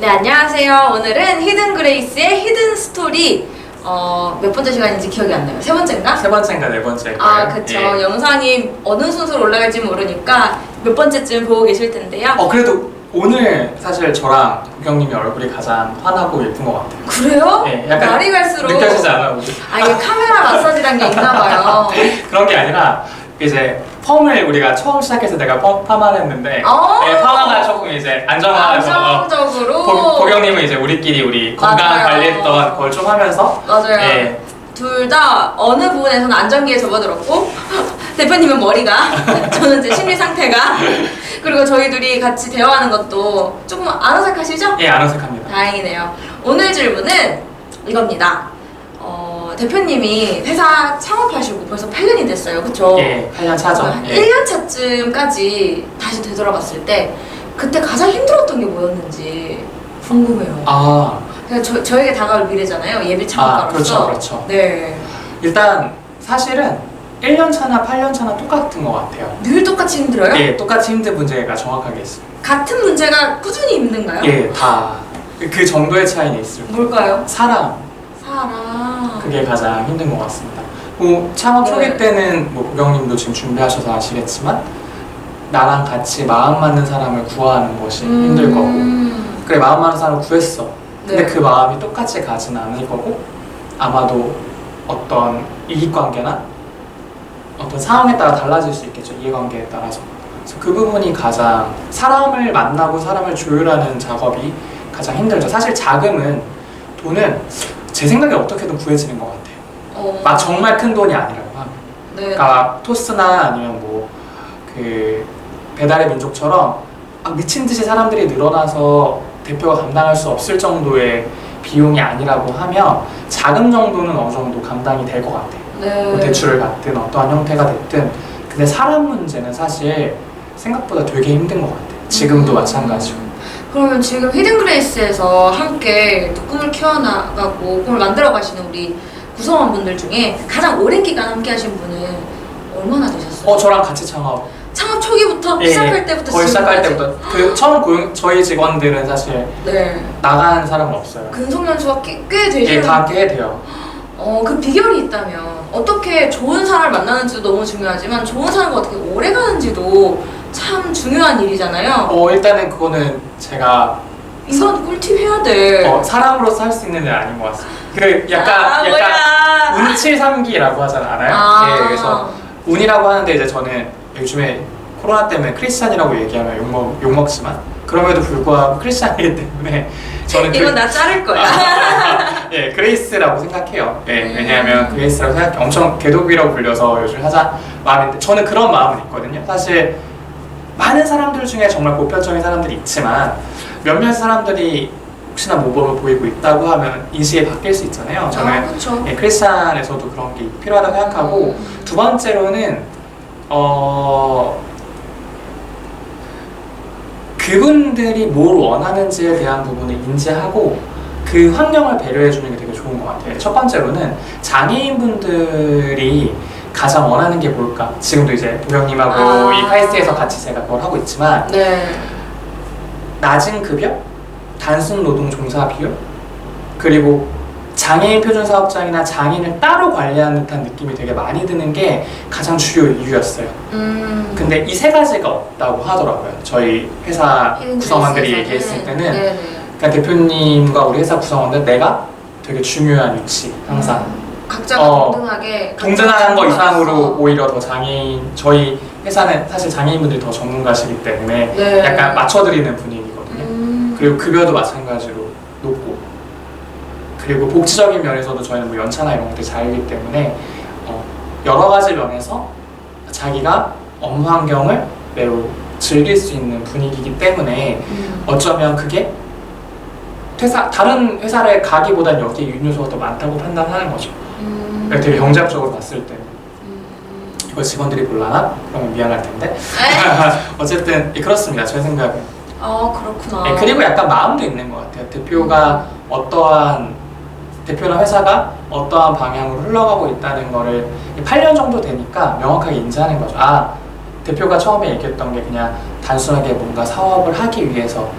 네, 안녕하세요. 오늘은 히든 그레이스의 히든 스토리 몇 번째 시간인지 기억이 안 나요. 세 번째인가? 세 번째인가 네 번째일 거예요. 아, 그쵸. 예. 영상이 어느 순서로 올라갈지 모르니까 몇 번째쯤 보고 계실 텐데요. 그래도 오늘 사실 저랑 보경님이 얼굴이 가장 환하고 예쁜 것 같아요. 그래요? 예, 약간 날이 갈수록 느껴지지 않아요? 아, 이게 카메라 마사지란 게 있나 봐요. 그런 게 아니라 이제 펌을 우리가 처음 시작해서 내가 파마를 했는데 파마가 조금 이제 안정화해서 안정적으로 보경님은 이제 우리 건강 맞아요. 관리했던 걸 좀 하면서 맞아요. 예. 둘 다 어느 부분에서는 안정기에 접어들었고 대표님은 머리가 저는 이제 심리 상태가 그리고 저희 둘이 같이 대화하는 것도 조금 안 어색하시죠? 예, 안 어색합니다. 다행이네요. 오늘 질문은 이겁니다. 대표님이 회사 창업하시고 벌써 8년이 됐어요. 그쵸? 예, 8년 차죠. 한 예. 1년 차쯤까지 다시 되돌아봤을 때 그때 가장 힘들었던 게 뭐였는지 궁금해요. 그러니까 저에게 다가올 미래잖아요. 예비 창업가로서. 그렇죠. 네. 일단 사실은 1년 차나 8년 차나 똑같은 것 같아요. 늘 똑같이 힘들어요? 예, 똑같이 힘든 문제가 정확하게 있어요. 같은 문제가 꾸준히 힘든가요? 예, 다 그 정도의 차이는 있을 거예요. 뭘까요? 사람, 그게 가장 힘든 것 같습니다. 창업 초기 네. 때는 보경님도 지금 준비하셔서 아시겠지만 나랑 같이 마음 맞는 사람을 구하는 것이 힘들 거고 그래 마음 맞는 사람을 구했어. 근데 네. 그 마음이 똑같이 가진 않을 거고 아마도 어떤 이익관계나 어떤 상황에 따라 달라질 수 있겠죠. 이해관계에 따라서. 그래서 그 부분이 가장 사람을 만나고 사람을 조율하는 작업이 가장 힘들죠. 사실 돈은 제 생각에 어떻게든 구해지는 것 같아요. 막 정말 큰 돈이 아니라고 하면. 네. 그러니까 토스나 아니면 그 배달의 민족처럼 막 미친 듯이 사람들이 늘어나서 대표가 감당할 수 없을 정도의 비용이 아니라고 하면 자금 정도는 어느 정도 감당이 될 것 같아요. 네. 대출을 받든 어떠한 형태가 됐든. 근데 사람 문제는 사실 생각보다 되게 힘든 것 같아요. 지금도 마찬가지고. 그러면 지금 히든그레이스에서 함께 또 꿈을 키워나가고 꿈을 만들어가시는 우리 구성원분들 중에 가장 오랜 기간 함께 하신 분은 얼마나 되셨어요? 저랑 같이 창업. 창업 초기부터 시작할 때부터 거의 시작할 지금까지? 때부터 처음 저희 직원들은 사실 네. 나간 사람은 없어요. 근속연수가 꽤 되시는 예, 다 꽤 돼요. 그 비결이 있다면 어떻게 좋은 사람을 만나는지도 너무 중요하지만 좋은 사람과 어떻게 오래 가는지도 참 중요한 일이잖아요. 일단은 그거는 제가 이건 꿀팁 해야 돼. 사람으로서 할 수 있는 일 아닌 것 같습니다. 그 약간 뭐야. 운칠삼기라고 하잖아요. 예, 그래서 운이라고 하는데 이제 저는 요즘에 코로나 때문에 크리스찬이라고 얘기하면 욕먹지만 그럼에도 불구하고 크리스찬이기 때문에 저는 이건 나 자를 거야. 예, 그레이스라고 생각해요. 예, 왜냐하면 그레이스라고 생각해 엄청 개독이라고 불려서 요즘 하자 마음인데 저는 그런 마음은 있거든요. 사실 많은 사람들 중에 정말 보편적인 사람들이 있지만 몇몇 사람들이 혹시나 모범을 보이고 있다고 하면 인식이 바뀔 수 있잖아요. 저는 그렇죠. 예, 크리스찬에서도 그런 게 필요하다고 생각하고 두 번째로는 그분들이 뭘 원하는지에 대한 부분을 인지하고 그 환경을 배려해 주는 게 되게 좋은 것 같아요. 첫 번째로는 장애인분들이 가장 원하는 게 뭘까? 지금도 이제 보경님하고 이 카이스트에서 같이 제가 그걸 하고 있지만 낮은 급여, 단순 노동 종사 비율, 그리고 장애인 표준 사업장이나 장애인을 따로 관리하는 듯한 느낌이 되게 많이 드는 게 가장 주요 이유였어요. 근데 이 세 가지가 없다고 하더라고요. 저희 회사 구성원들이 얘기했을 때는 그러니까 대표님과 우리 회사 구성원들 내가 되게 중요한 위치 항상 각자가 동등한 거 이상으로 오히려 더 저희 회사는 사실 장애인분들이 더 전문가시기 때문에 약간 맞춰드리는 분위기거든요. 그리고 급여도 마찬가지로 높고 그리고 복지적인 면에서도 저희는 연차나 이런 것들이 자유이기 때문에 여러 가지 면에서 자기가 업무 환경을 매우 즐길 수 있는 분위기이기 때문에 어쩌면 그게 다른 회사를 가기보단 여기에 윤요소가 더 많다고 판단하는 거죠. 되게 경제학적으로 봤을 때 이걸 직원들이 몰라나? 그러면 미안할 텐데 어쨌든 그렇습니다. 제 생각은. 그렇구나. 그리고 약간 마음도 있는 것 같아요. 대표나 회사가 어떠한 방향으로 흘러가고 있다는 거를 8년 정도 되니까 명확하게 인지하는 거죠. 대표가 처음에 얘기했던 게 그냥 단순하게 뭔가 사업을 하기 위해서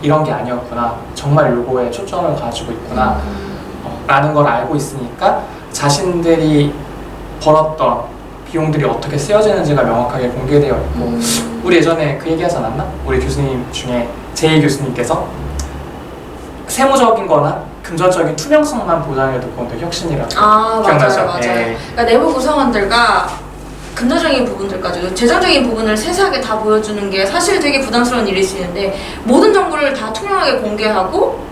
이런 게 아니었구나. 정말 요거에 초점을 가지고 있구나. 라는 걸 알고 있으니까 자신들이 벌었던 비용들이 어떻게 쓰여지는지가 명확하게 공개되어 있고 우리 예전에 그 얘기 하지 않았나? 우리 교수님 중에 제이 교수님께서 세무적인 거나 금전적인 투명성만 보장해도 그건 되게 혁신이라고 기억나죠? 맞아요. 그러니까 내부 구성원들과 금전적인 부분들까지도 재정적인 부분을 세세하게 다 보여주는 게 사실 되게 부담스러운 일일 수 있는데 모든 정보를 다 투명하게 공개하고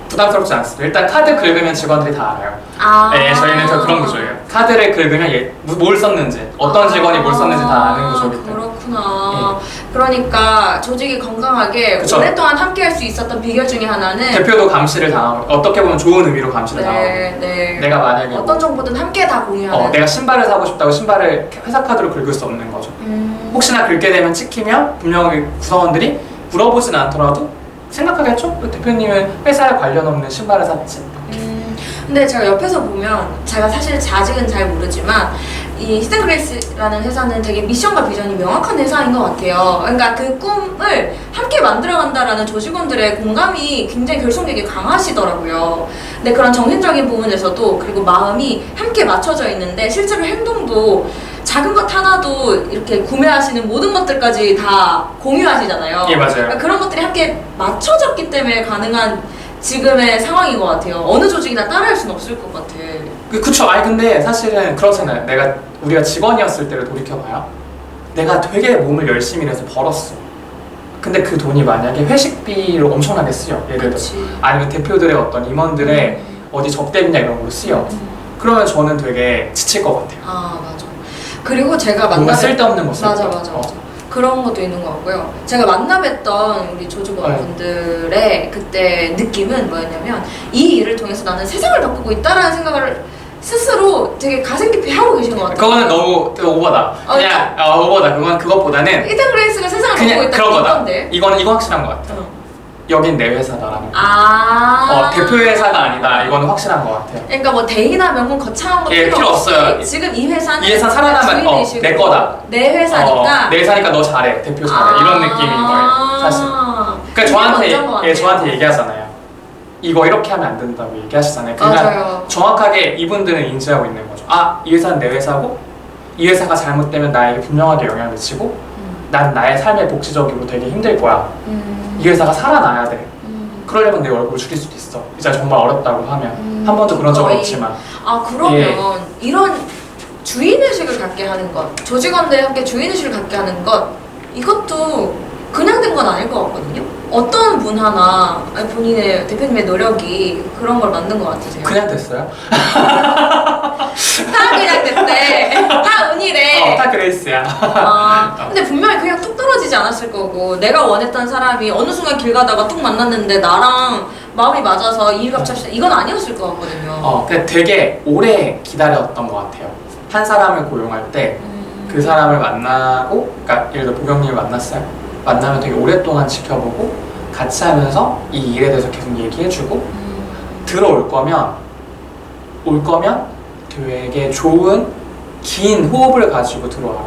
부담스럽지 않습니다. 일단 카드 긁으면 직원들이 다 알아요. 네, 저희는 저 그런 구조예요. 카드를 긁으면 뭘 썼는지, 어떤 직원이 뭘 썼는지 다 아는 구조이기 때문에. 그렇구나. 그러니까 조직이 건강하게 그쵸. 오랫동안 함께할 수 있었던 비결 중에 하나는 대표도 감시를 당하고 어떻게 보면 좋은 의미로 감시를 당하고 내가 만약에 어떤 정보든 함께 다 공유하는 내가 신발을 사고 싶다고 신발을 회사 카드로 긁을 수 없는 거죠. 혹시나 긁게 되면 찍히면 분명히 구성원들이 물어보진 않더라도 생각하겠죠? 대표님은 회사에 관련 없는 신발을 샀지. 근데 제가 옆에서 보면 제가 사실 아직은 잘 모르지만 이 히든그레이스라는 회사는 되게 미션과 비전이 명확한 회사인 것 같아요. 그러니까 그 꿈을 함께 만들어간다라는 조직원들의 공감이 굉장히 결속력이 강하시더라고요. 근데 그런 정신적인 부분에서도 그리고 마음이 함께 맞춰져 있는데 실제로 행동도 작은 것 하나도 이렇게 구매하시는 모든 것들까지 다 공유하시잖아요. 예, 맞아요. 그러니까 그런 것들이 함께 맞춰졌기 때문에 가능한 지금의 상황인 것 같아요. 어느 조직이나 따라할 수는 없을 것 같아. 그쵸. 아니 근데 사실은 그렇잖아요. 우리가 직원이었을 때를 돌이켜봐요. 내가 되게 몸을 열심히 해서 벌었어. 근데 그 돈이 만약에 회식비로 엄청나게 쓰여. 예를 들어. 아니면 대표들의 어떤 임원들의 어디 접대비나 이런 걸로 쓰여. 그러면 저는 되게 지칠 것 같아요. 맞아. 그리고 제가 뭔가 쓸데없는 거 쓸 맞아. 그런 것도 있는 것 같고요. 제가 만나뵀던 우리 조직원분들의 그때 느낌은 뭐였냐면 이 일을 통해서 나는 세상을 바꾸고 있다라는 생각을 스스로 되게 가슴 깊이 하고 계신 것 같아요. 그거는 너무 오버다. 그냥 오버다. 그건 그것보다는 히든그레이스가 세상을 바꾸고 그냥 있다 그런 거다. 이건데. 이거 확실한 것 같아. 여긴 내 회사다라는 거. 대표 회사가 아니다. 이거는 확실한 것 같아요. 그러니까 뭐 대의나 명분 거창한 거 필요 없어요. 지금 이 회사는 살아남은 내 거다. 내 회사니까. 내 회사니까 너 잘해. 대표 잘해. 이런 느낌인 거예요. 사실. 그러니까 저한테 얘기하잖아요. 이거 이렇게 하면 안 된다고 얘기하시잖아요. 그러니까 정확하게 이분들은 인지하고 있는 거죠. 이 회사는 내 회사고 이 회사가 잘못되면 나에게 분명하게 영향을 미치고 난 나의 삶의 복지적으로 되게 힘들 거야. 이 회사가 살아나야 돼. 그러려면 내 얼굴을 죽일 수도 있어. 진짜 정말 어렵다고 하면 한 번도 그런 적은 없지만. 그러면 이런 주인의식을 갖게 하는 것, 조직원들이 함께 주인의식을 갖게 하는 것, 이것도 그냥 된 건 아닐 것 같거든요. 어떤 문화나 본인의 대표님의 노력이 그런 걸 만든 것 같으세요? 그냥 됐어요? 다 그냥 됐대. 다 운이래. 다 그레이스야. 근데 분명히 그냥 뚝 떨어지지 않았을 거고 내가 원했던 사람이 어느 순간 길 가다가 뚝 만났는데 나랑 마음이 맞아서 이 일 같이 이건 아니었을 것 같거든요. 근데 되게 오래 기다렸던 것 같아요. 한 사람을 고용할 때 그 사람을 만나고, 그러니까 예를 들어 보경님을 만났어요. 만나면 되게 오랫동안 지켜보고 같이 하면서 이 일에 대해서 계속 얘기해주고 들어올 거면 되게 좋은 긴 호흡을 가지고 들어와라.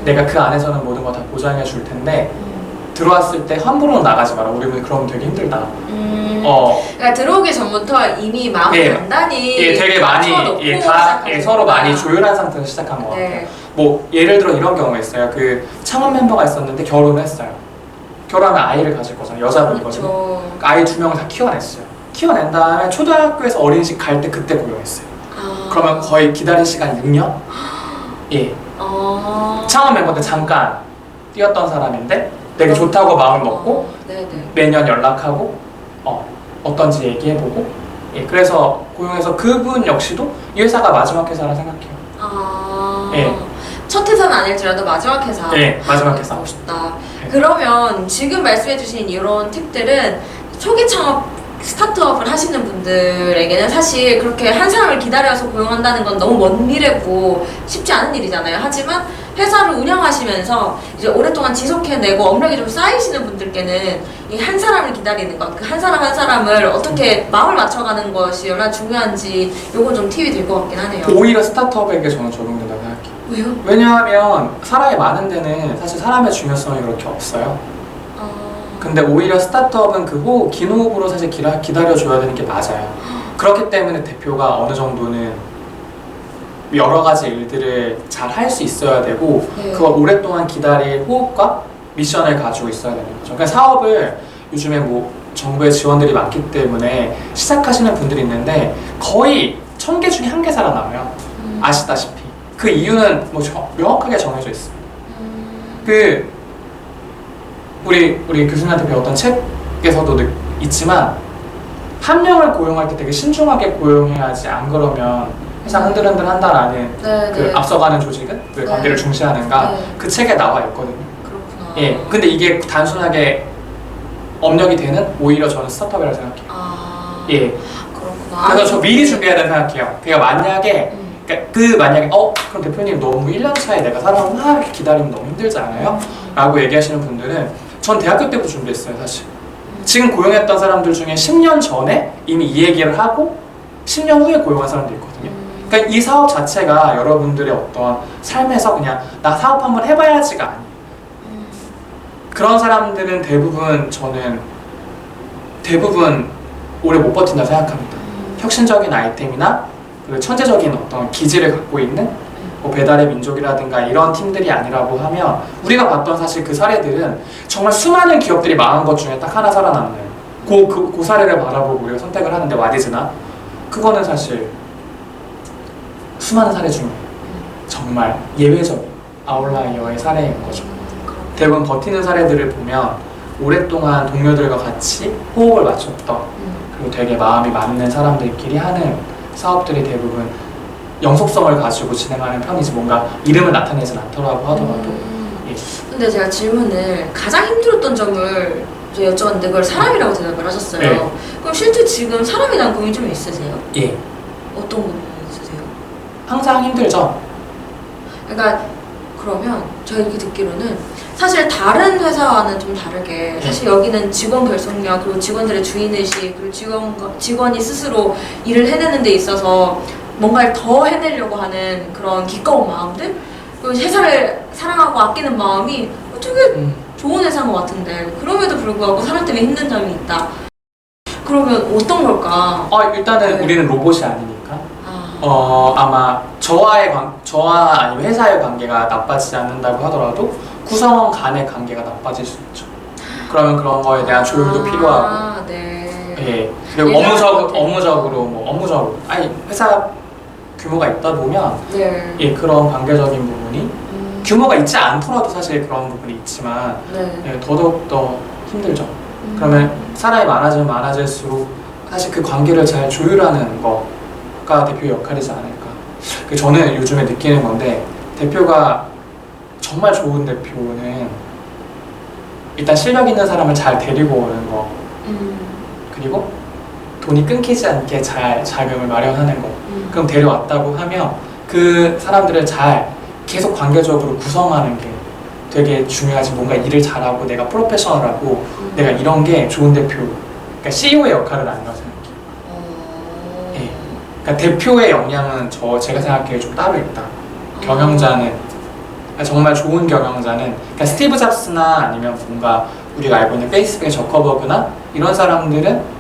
내가 그 안에서는 모든 거 다 보장해 줄 텐데 들어왔을 때 함부로 나가지 마라. 우리 그러면 되게 힘들다. 그러니까 들어오기 전부터 이미 마음을 단단히 되게 많이 서로 많이 조율한 상태에서 시작한 것 같아요. 뭐 예를 들어 이런 경우가 있어요. 그 창원 멤버가 있었는데 결혼을 했어요. 결혼하면 아이를 가질 거잖아요. 여자분이거든요. 아이 2명을 다 키워냈어요. 키워낸 다음에 초등학교에서 어린이집 갈 때 그때 고용했어요. 그러면 거의 기다린 시간 6년? 예. 창원 멤버들 잠깐 뛰었던 사람인데 되게 좋다고 마음을 먹고 매년 연락하고 어떤지 얘기해보고 그래서 고용해서 그분 역시도 이 회사가 마지막 회사라 생각해요. 첫 회사는 아닐지라도 마지막 회사. 마지막 회사. 하고 싶다. 그러면 지금 말씀해주신 이런 팁들은 초기 창업 스타트업을 하시는 분들에게는 사실 그렇게 한 사람을 기다려서 고용한다는 건 너무 먼 미래고 쉽지 않은 일이잖아요. 하지만 회사를 운영하시면서 이제 오랫동안 지속해내고 업력이 좀 쌓이시는 분들께는 이 한 사람을 기다리는 것, 그 한 사람 한 사람을 어떻게 마음을 맞춰가는 것이 얼마나 중요한지 요건 좀 팁이 될 것 같긴 하네요. 오히려 스타트업에게 저는 적용된다고 생각해요. 왜요? 왜냐하면 사람이 많은 데는 사실 사람의 중요성이 그렇게 없어요. 근데 오히려 스타트업은 그 긴 호흡으로 사실 기다려줘야 되는 게 맞아요. 그렇기 때문에 대표가 어느 정도는 여러 가지 일들을 잘 할 수 있어야 되고 네. 그걸 오랫동안 기다릴 호흡과 미션을 가지고 있어야 되는 거죠. 그러니까 사업을 요즘에 뭐 정부의 지원들이 많기 때문에 시작하시는 분들이 있는데 거의 1000개 중에 1개 살아남아요. 아시다시피. 그 이유는 뭐 명확하게 정해져 있어요. 그 우리 교수님한테 배웠던 책에서도 있지만 한 명을 고용할 때 되게 신중하게 고용해야지, 안 그러면 회사 흔들흔들 한다라는 네, 그 네. 앞서가는 조직은 왜 네. 관계를 중시하는가 네. 그 책에 나와 있거든요. 그렇구나. 예, 근데 이게 단순하게 업력이 되는 오히려 저는 스타트업이라고 생각해요. 아, 예, 그렇구나. 그래서 저 미리 준비해야 된다고 생각해요. 그러니까 만약에 만약에 그럼 대표님 너무 1년 차에 내가 사람을 막 이렇게 기다리면 너무 힘들지 않아요? 라고 얘기하시는 분들은 전 대학교 때부터 준비했어요, 사실. 지금 고용했던 사람들 중에 10년 전에 이미 이 얘기를 하고 10년 후에 고용한 사람도 있거든요. 그러니까 이 사업 자체가 여러분들의 어떤 삶에서 그냥 나 사업 한번 해봐야지가 아니에요. 그런 사람들은 대부분 오래 못 버틴다 생각합니다. 혁신적인 아이템이나 그리고 천재적인 어떤 기질을 갖고 있는 뭐 배달의 민족이라든가 이런 팀들이 아니라고 하면 우리가 봤던 사실 그 사례들은 정말 수많은 기업들이 망한 것 중에 딱 하나 살아남는 그 사례를 바라보고 우리가 선택을 하는데 와디즈나 그거는 사실 수많은 사례 중에 정말 예외적인 아웃라이어의 사례인 거죠. 대부분 버티는 사례들을 보면 오랫동안 동료들과 같이 호흡을 맞췄던 그리고 되게 마음이 맞는 사람들끼리 하는 사업들이 대부분 영속성을 가지고 진행하는 편이지 뭔가 이름을 나타내진 않더라고 하더라도 예. 근데 제가 질문을 가장 힘들었던 점을 이제 여쭤봤는데 그걸 사람이라고 대답을 하셨어요. 네. 그럼 실제 지금 사람에 대한 고민이 좀 있으세요? 예. 어떤 고민이 있으세요? 항상 힘들죠. 그러니까 그러면 제가 이렇게 듣기로는 사실 다른 회사와는 좀 다르게 사실 여기는 직원 결속력 그리고 직원들의 주인의식 그리고 직원이 스스로 일을 해내는 데 있어서 뭔가를 더 해내려고 하는 그런 기꺼운 마음들 그리고 회사를 사랑하고 아끼는 마음이 되게 좋은 회사인 것 같은데 그럼에도 불구하고 사람 때문에 힘든 점이 있다. 그러면 어떤 걸까? 일단은 네. 우리는 로봇이 아니니까 아, 아마 저와 아니면 회사의 관계가 나빠지지 않는다고 하더라도 구성원 간의 관계가 나빠질 수 있죠. 그러면 그런 거에 대한 조율도 필요하고 네. 예. 그리고 업무적으로 아니 회사 규모가 있다 보면 네. 예, 그런 관계적인 부분이 규모가 있지 않더라도 사실 그런 부분이 있지만 네. 예, 더더욱 힘들죠. 그러면 사람이 많아지면 많아질수록 사실 그 관계를 잘 조율하는 거가 대표의 역할이지 않을까. 저는 요즘에 느끼는 건데 대표가 정말 좋은 대표는 일단 실력 있는 사람을 잘 데리고 오는 거 그리고 돈이 끊기지 않게 잘 자금을 마련하는 거 그럼 데려왔다고 하면 그 사람들을 잘 계속 관계적으로 구성하는 게 되게 중요하지. 뭔가 일을 잘하고 내가 프로페셔널하고 내가 이런 게 좋은 대표 그러니까 CEO의 역할은 아니라고 생각해요. 예. 그러니까 대표의 역량은 제가 생각해요 좀 따로 있다. 경영자는 그러니까 정말 좋은 경영자는 그러니까 스티브 잡스나 아니면 뭔가 우리가 알고 있는 페이스북의 저커버그나 이런 사람들은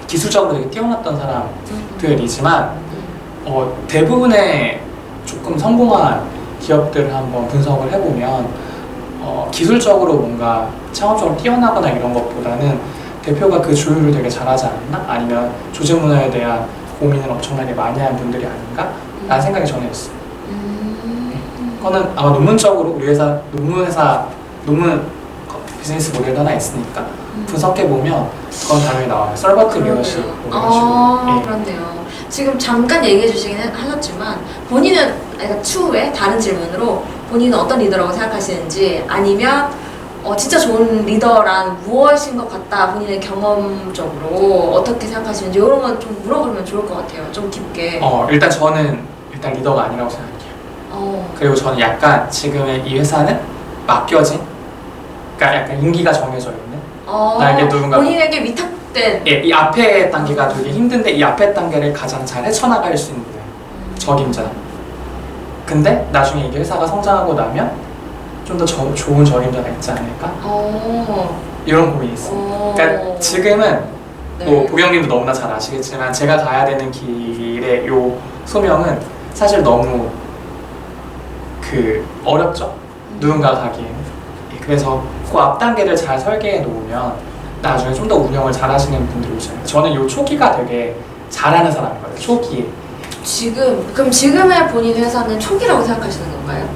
기술적으로 되게 뛰어났던 사람들이지만 대부분의 조금 성공한 기업들을 한번 분석을 해보면 기술적으로 뭔가 창업적으로 뛰어나거나 이런 것보다는 대표가 그 조율을 되게 잘하지 않았나? 아니면 조직 문화에 대한 고민을 엄청나게 많이 한 분들이 아닌가? 라는 생각이 저는 있어요. 그거는 아마 논문적으로 우리 회사 논문 비즈니스 모델도 하나 있으니까 분석해보면 그건 당연히 나와요. 서버트 리더십 이런 식으로. 예. 그렇네요. 지금 잠깐 얘기해 주시긴 하셨지만 본인은 추후에 다른 질문으로 본인은 어떤 리더라고 생각하시는지 아니면 진짜 좋은 리더란 무엇인 것 같다 본인의 경험적으로 어떻게 생각하시는지 이런 건 좀 물어보면 좋을 것 같아요. 좀 깊게. 일단 저는 리더가 아니라고 생각해요. 그리고 저는 약간 지금의 이 회사는 맡겨진 그러니까 약간 임기가 정해져 있는 나에게 누군가 본인에게 위탁된 예, 이 앞에 단계가 되게 힘든데 이 앞에 단계를 가장 잘 헤쳐나갈 수 있는 적임자. 근데 나중에 이게 회사가 성장하고 나면 좀 더 좋은 적임자가 있지 않을까? 이런 고민이 있어요. 그러니까 지금은 뭐 보경님도 너무나 잘 아시겠지만 제가 가야 되는 길의 요 소명은 사실 너무 어렵죠. 누군가 가기에는. 그래서 그 앞 단계를 잘 설계해 놓으면 나중에 좀 더 운영을 잘 하시는 분들이 오잖아요. 저는 요 초기가 되게 잘하는 사람이거든요. 초기에. 그럼 지금의 본인 회사는 초기라고 생각하시는 건가요?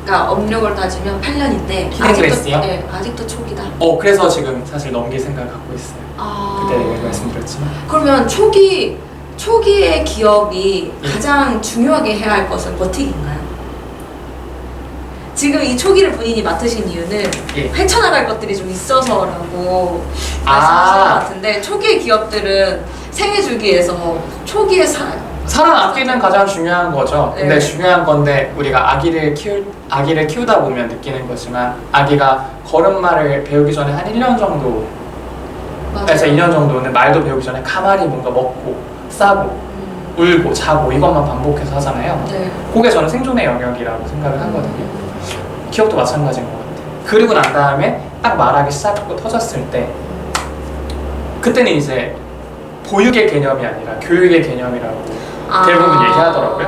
그러니까 업력을 따지면 8년인데 히든그레이스요? 네, 아직도 초기다. 그래서 지금 사실 넘길 생각을 갖고 있어요. 그때 말씀드렸지만. 그러면 초기의 기업이 가장 중요하게 해야 할 것은 버티기인가요? 지금 이 초기를 본인이 맡으신 이유는 헤쳐나갈 것들이 좀 있어서라고 말씀하신 것 같은데 초기의 기업들은 생애 주기에서 초기에 살아남기는 가장 중요한 거죠. 근데 중요한 건데 우리가 아기를 키우다 보면 느끼는 거지만 아기가 걸음마를 배우기 전에 한 1년 정도 그래서 2년 정도는 말도 배우기 전에 가만히 뭔가 먹고 싸고 울고 자고 이것만 반복해서 하잖아요. 그게 저는 생존의 영역이라고 생각을 하거든요. 기업도 마찬가지인 것 같아요. 그리고 난 다음에 딱 말하기 시작하고 터졌을 때 그때는 이제 보육의 개념이 아니라 교육의 개념이라고 대부분 얘기하더라고요.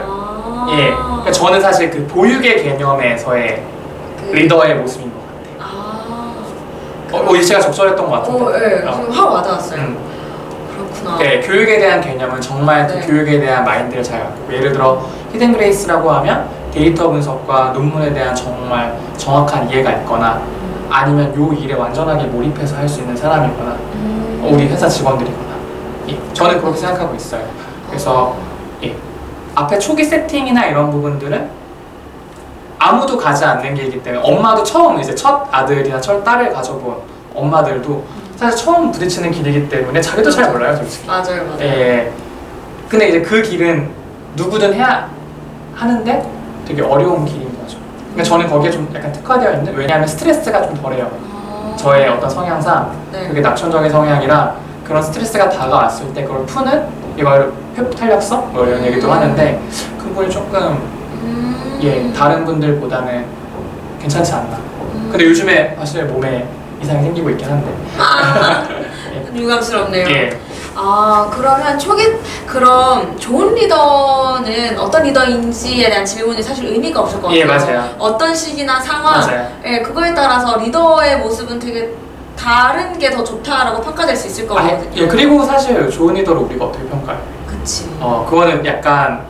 그러니까 저는 사실 그 보육의 개념에서의 리더의 모습인 것 같아요. 제가 적절했던 것 같은데. 지금 확 와닿았어요. 그렇구나. 교육에 대한 개념은 정말 그 교육에 대한 마인드를 잘 갖고 예를 들어 히든그레이스라고 하면 데이터 분석과 논문에 대한 정말 정확한 이해가 있거나 아니면 요 일에 완전하게 몰입해서 할 수 있는 사람이거나 우리 회사 직원들이거나 저는 그렇게 생각하고 있어요. 그래서 앞에 초기 세팅이나 이런 부분들은 아무도 가지 않는 길이기 때문에 엄마도 처음 이제 첫 아들이나 첫 딸을 가져본 엄마들도 사실 처음 부딪히는 길이기 때문에 자기도 잘 몰라요, 솔직히. 맞아요. 근데 이제 그 길은 누구든 해야 하는데 되게 어려운 길인 거죠. 그러니까 저는 거기에 좀 약간 특화되어 있는, 왜냐하면 스트레스가 좀 덜해요. 저의 어떤 성향상 그게 낙천적인 성향이라 그런 스트레스가 다가왔을 때 그걸 푸는 이걸 회복탄력성 뭐 이런 얘기도 하는데 그 부분이 조금 다른 분들보다는 괜찮지 않나. 근데 요즘에 사실 몸에 이상이 생기고 있긴 한데. 유감스럽네요. 그러면 그럼 좋은 리더는 어떤 리더인지에 대한 질문이 사실 의미가 없을 것 같아요. 맞아요. 어떤 시기나 상황, 그거에 따라서 리더의 모습은 되게 다른 게 더 좋다라고 평가될 수 있을 거거든요. 그리고 사실 좋은 리더를 우리가 어떻게 평가해요? 그치. 그거는 약간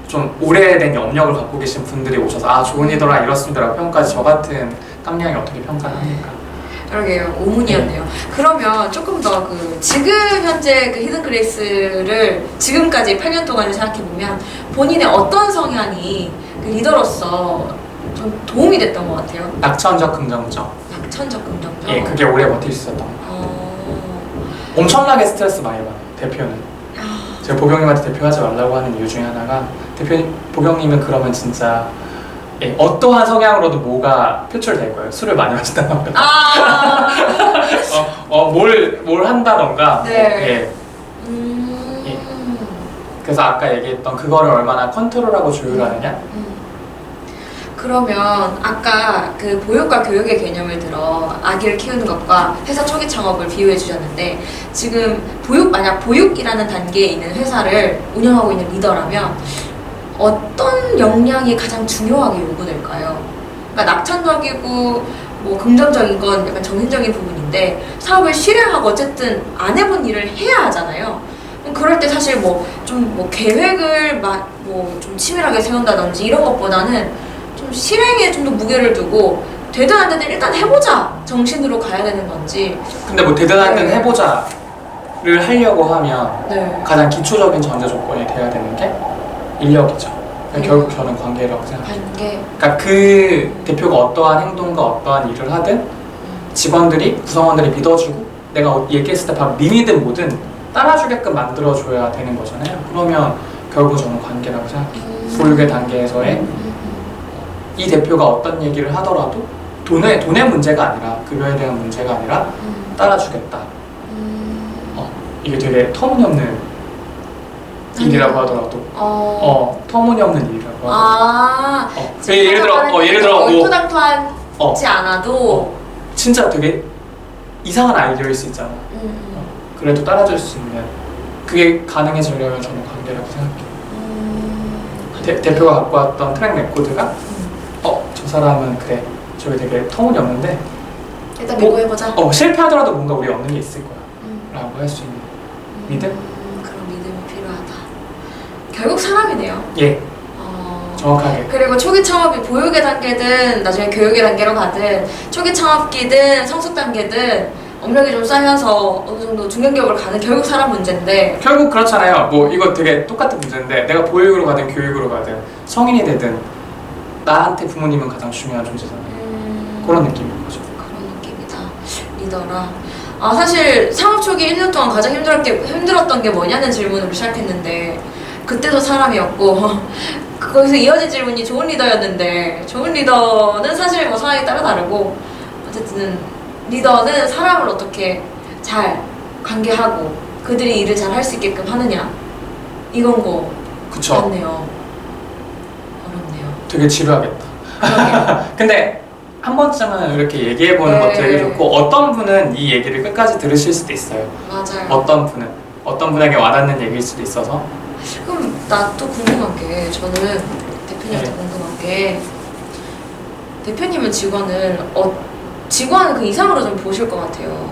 좀 오래된 염력을 갖고 계신 분들이 오셔서 좋은 리더라 이렇습니다라고 평가하지 저 같은 깜냥이 어떻게 평가를 합니까? 그러게요. 오문이었네요. 그러면 조금 더 지금 현재 히든그레이스를 지금까지 8년 동안을 생각해보면 본인의 어떤 성향이 리더로서 좀 도움이 됐던 것 같아요? 낙천적 긍정적. 낙천적 긍정적? 그게 오래 버틸 수 있었던 것 같아요. 엄청나게 스트레스 많이 받아요, 대표는. 제가 보경님한테 대표하지 말라고 하는 이유 중에 하나가 보경님은 그러면 진짜 어떠한 성향으로도 뭐가 표출될 거예요. 술을 많이 마신다던가 뭘 한다던가 그래서 아까 얘기했던 그거를 얼마나 컨트롤하고 조율하느냐. 그러면 아까 보육과 교육의 개념을 들어 아기를 키우는 것과 회사 초기 창업을 비유해 주셨는데 지금 만약 보육이라는 단계에 있는 회사를 운영하고 있는 리더라면 어떤 역량이 가장 중요하게 요구될까요? 그러니까 낙천적이고 긍정적인 건 약간 정신적인 부분인데 사업을 실행하고 어쨌든 안 해본 일을 해야 하잖아요. 그럴 때 사실 좀 계획을 좀 치밀하게 세운다든지 이런 것보다는 좀 실행에 좀 더 무게를 두고 되든 안 되든 일단 해보자 정신으로 가야 되는 건지. 근데 되든 안 되든 해보자를 하려고 하면 가장 기초적인 전제 조건이 돼야 되는 게 인력이죠. 결국 저는 관계라고 생각해요. 그러니까 그 대표가 어떠한 행동과 어떠한 일을 하든 직원들이 구성원들이 믿어주고 내가 얘기했을 때 바로 민이든 뭐든 따라주게끔 만들어줘야 되는 거잖아요. 그러면 결국 저는 관계라고 생각해요. 보육의 단계에서의 이 대표가 어떤 얘기를 하더라도 돈의 문제가 아니라 급여에 대한 문제가 아니라 따라주겠다. 이게 되게 터무니없는 일이라고 하더라도 터무니없는 일이라고 하더라도 예를 들어 얼토당토하지 않아도 진짜 되게 이상한 아이디어일 수 있잖아. 그래도 따라줄 수 있는 그게 가능해지려면 저는 관계라고 생각해요. 대표가 갖고 왔던 트랙 레코드가 저 사람은 그래 저게 되게 터무니없는데 일단 믿고 해보자. 실패하더라도 뭔가 우리 얻는 게 있을 거야 라고 할 수 있는 믿음? 그런 믿음이 필요하다. 결국 사람이네요. 예, 정확하게. 그리고 초기 창업이 보육의 단계든 나중에 교육의 단계로 가든 초기 창업기든 성숙 단계든 업력이 좀 쌓여서 어느 정도 중견기업을 가는 결국 사람 문제인데 결국 그렇잖아요. 뭐 이거 되게 똑같은 문제인데 내가 보육으로 가든 교육으로 가든 성인이 되든 나한테 부모님은 가장 중요한 존재잖아요. 그런 느낌인 거죠. 그런 느낌이다. 리더라. 사실 창업 초기 1년 동안 가장 힘들었던 게 뭐냐는 질문으로 시작했는데 그때도 사람이었고 거기서 이어진 질문이 좋은 리더였는데 좋은 리더는 사실 뭐 상황에 따라 다르고 어쨌든 리더는 사람을 어떻게 잘 관계하고 그들이 일을 잘 할 수 있게끔 하느냐 이건 거 그쵸. 같네요. 어렵네요. 되게 지루하겠다. 근데 한 번쯤은 이렇게 얘기해보는 것도 되게 좋고 어떤 분은 이 얘기를 끝까지 들으실 수도 있어요. 맞아요. 어떤 분에게 와닿는 얘기일 수도 있어서. 그럼 나 또 궁금한 게 저는 대표님한테 궁금한 게 대표님은 직원을 그 이상으로 좀 보실 것 같아요.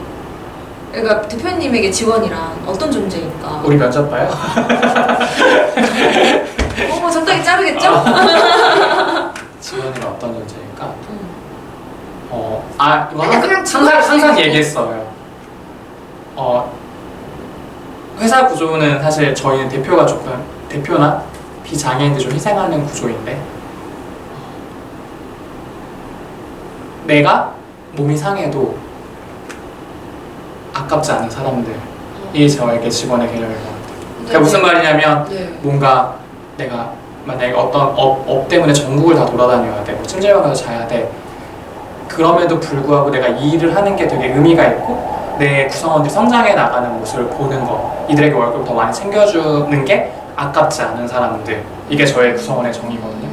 그러니까 대표님에게 직원이란 어떤 존재일까? 우리 면접 봐요? 적당히 자르겠죠? 직원이 어떤 존재일까? 이거 아니, 그냥 항상 얘기했어요. 회사 구조는 사실 저희는 대표나 비장애인들 좀 희생하는 구조인데 내가 몸이 상해도 아깝지 않은 사람들이 저에게 직원의 개념인 것 같아요. 그게 무슨 말이냐면 뭔가 내가 만약에 어떤 업 때문에 전국을 다 돌아다녀야 돼, 뭐 찜질방 가서 자야 돼. 그럼에도 불구하고 내가 이 일을 하는 게 되게 의미가 있고 내 구성원들이 성장해 나가는 모습을 보는 거, 이들에게 월급을 더 많이 챙겨주는 게 아깝지 않은 사람들, 이게 저의 구성원의 정의거든요.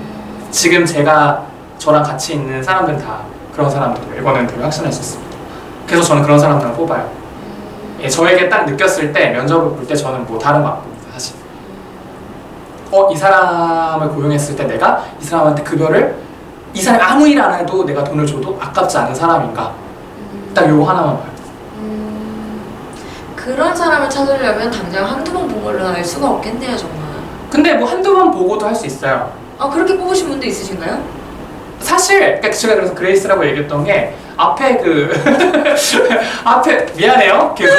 지금 저랑 같이 있는 사람들은 다 그런 사람들이에요. 이거는 되게 확신할 수 있습니다. 그래서 저는 그런 사람들을 뽑아요. 저에게 딱 느꼈을 때 면접을 볼 때 저는 뭐 다른 거 안 봅니다, 사실. 이 사람을 고용했을 때 내가 이 사람한테 급여를 이 사람이 아무 일 안 해도 내가 돈을 줘도 아깝지 않은 사람인가? 딱 요거 하나만 봐요. 그런 사람을 찾으려면 당장 한두 번 본 걸로 알 수가 없겠네요, 정말. 근데 뭐 한두 번 보고도 할 수 있어요. 그렇게 뽑으신 분도 있으신가요? 사실 그러니까 제가 그래서 그레이스라고 얘기했던 게 앞에 앞에 미안해요 계속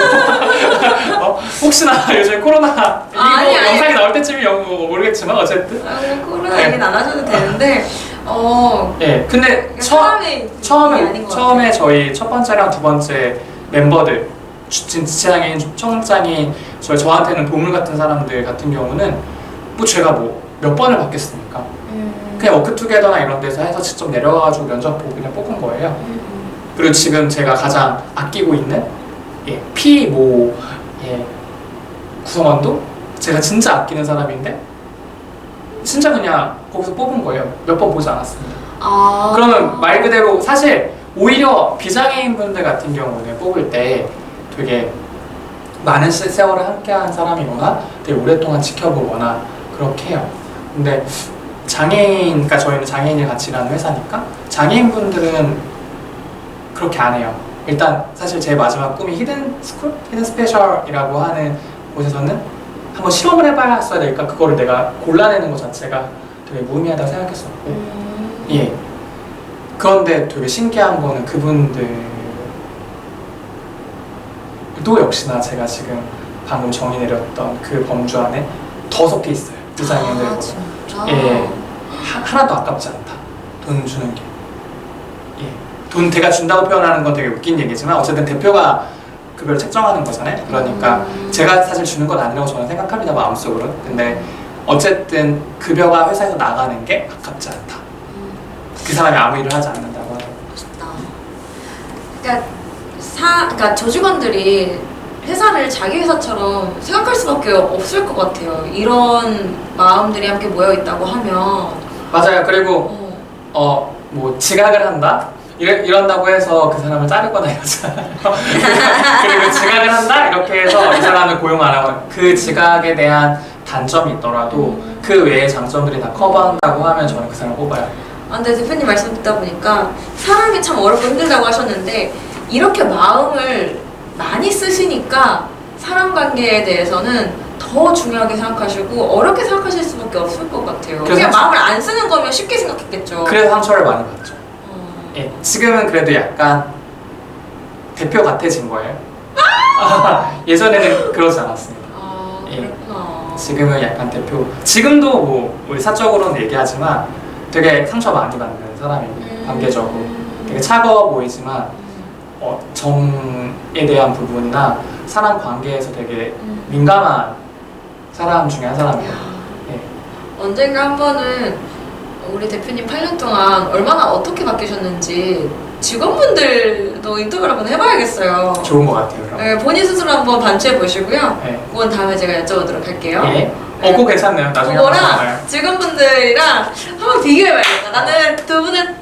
혹시나 요즘 코로나 아니. 영상이 나올 때쯤이 모르겠지만 어쨌든 코로나 얘기는 안 하셔도 되는데 근데 처음에 저희 첫 번째랑 두 번째 멤버들 지체장애인, 청장애인 저한테는 보물 같은 사람들 같은 경우는 뭐 제가 뭐 몇 번을 받겠습니까? 그냥 워크투게더나 이런 데서 해서 직접 내려가가지고 면접 보고 그냥 뽑은 거예요. 그리고 지금 제가 가장 아끼고 있는 구성원도 제가 진짜 아끼는 사람인데 진짜 그냥 거기서 뽑은 거예요. 몇 번 보지 않았습니다. 그러면 말 그대로 사실 오히려 비장애인 분들 같은 경우는 뽑을 때 되게 많은 세월을 함께한 사람이거나 되게 오랫동안 지켜보거나 그렇게 해요. 근데 그러니까 저희는 장애인이 같이 일하는 회사니까 장애인분들은 그렇게 안 해요. 일단 사실 제 마지막 꿈이 히든 스페셜이라고 하는 곳에서는 한번 실험을 해봤어야 될까? 그거를 내가 골라내는 것 자체가 되게 무의미하다고 생각했었고 그런데 되게 신기한 거는 그분들도 역시나 제가 지금 방금 정의 내렸던 그 범주 안에 더 섞여 있어요. 비장애인들보다. 하나도 아깝지 않다. 돈 주는 게. 돈 제가 준다고 표현하는 건 되게 웃긴 얘기지만 어쨌든 대표가 급여를 책정하는 거잖아요. 그러니까 제가 사실 주는 건 아니라고 저는 생각합니다, 마음속으로. 근데 어쨌든 급여가 회사에서 나가는 게 아깝지 않다. 그 사람이 아무 일을 하지 않는다고 하더라고요. 멋있다. 그러니까 조직원들이 회사를 자기 회사처럼 생각할 수밖에 없을 것 같아요. 이런 마음들이 함께 모여 있다고 하면. 맞아요. 그리고 뭐 지각을 한다, 이런다고 해서 그 사람을 자르거나 이러잖아요. 그리고 지각을 한다? 이렇게 해서 이 사람을 고용 안 하거나 그 지각에 대한 단점이 있더라도 그 외의 장점들이 다 커버한다고 하면 저는 그 사람을 뽑아요. 근데 대표님 말씀 듣다 보니까 사람이 참 어렵고 힘들다고 하셨는데 이렇게 마음을 많이 쓰시니까 사람 관계에 대해서는 더 중요하게 생각하시고 어렵게 생각하실 수밖에 없을 것 같아요. 그냥 마음을 안 쓰는 거면 쉽게 생각했겠죠. 그래서 상처를 많이 받죠. 예, 지금은 그래도 약간 대표 같아진 거예요. 예전에는 그러지 않았습니다. 그렇구나. 지금은 약간 대표. 지금도 뭐 우리 사적으로는 얘기하지만 되게 상처 많이 받는 사람이고 관계적으로 되게 차가워 보이지만 정에 대한 부분이나 사람 관계에서 되게 민감한 사람 중에 한 사람이에요. 네. 언젠가 한 번은 우리 대표님 8년 동안 얼마나 어떻게 바뀌셨는지 직원분들도 인터뷰를 한번 해봐야겠어요. 좋은 것 같아요. 그럼. 네, 본인 스스로 한번 반추해 보시고요. 네. 그건 다음에 제가 여쭤보도록 할게요. 예. 그거 괜찮네요. 나중에 그거랑 한번 직원분들이랑 한번 비교해봐야겠다. 나는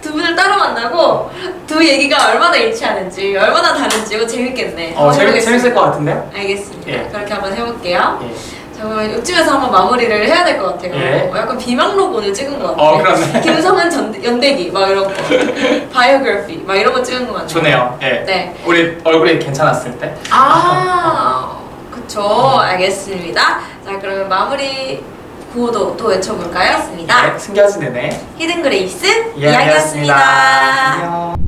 두 분을 따로 만나고 두 얘기가 얼마나 일치하는지, 얼마나 다른지 이거 재밌겠네. 재밌을 것 같은데요? 알겠습니다. 예. 그렇게 한번 해볼게요. 예. 자, 그럼 이쯤에서 한번 마무리를 해야 될 것 같아요. 예. 약간 비망록 오늘 찍은 것 같아요. 그렇네. 김성은 연대기 막 이런 거, 바이오그래피 막 이런 거 찍은 것 같아요. 좋네요. 예. 네. 우리 얼굴이 괜찮았을 때. 그쵸. 알겠습니다. 자, 그러면 마무리 구호도 또 외쳐볼까요? 네, 숨겨진 내내 히든 그레이스 이야기였습니다. 이야기였습니다. 안녕.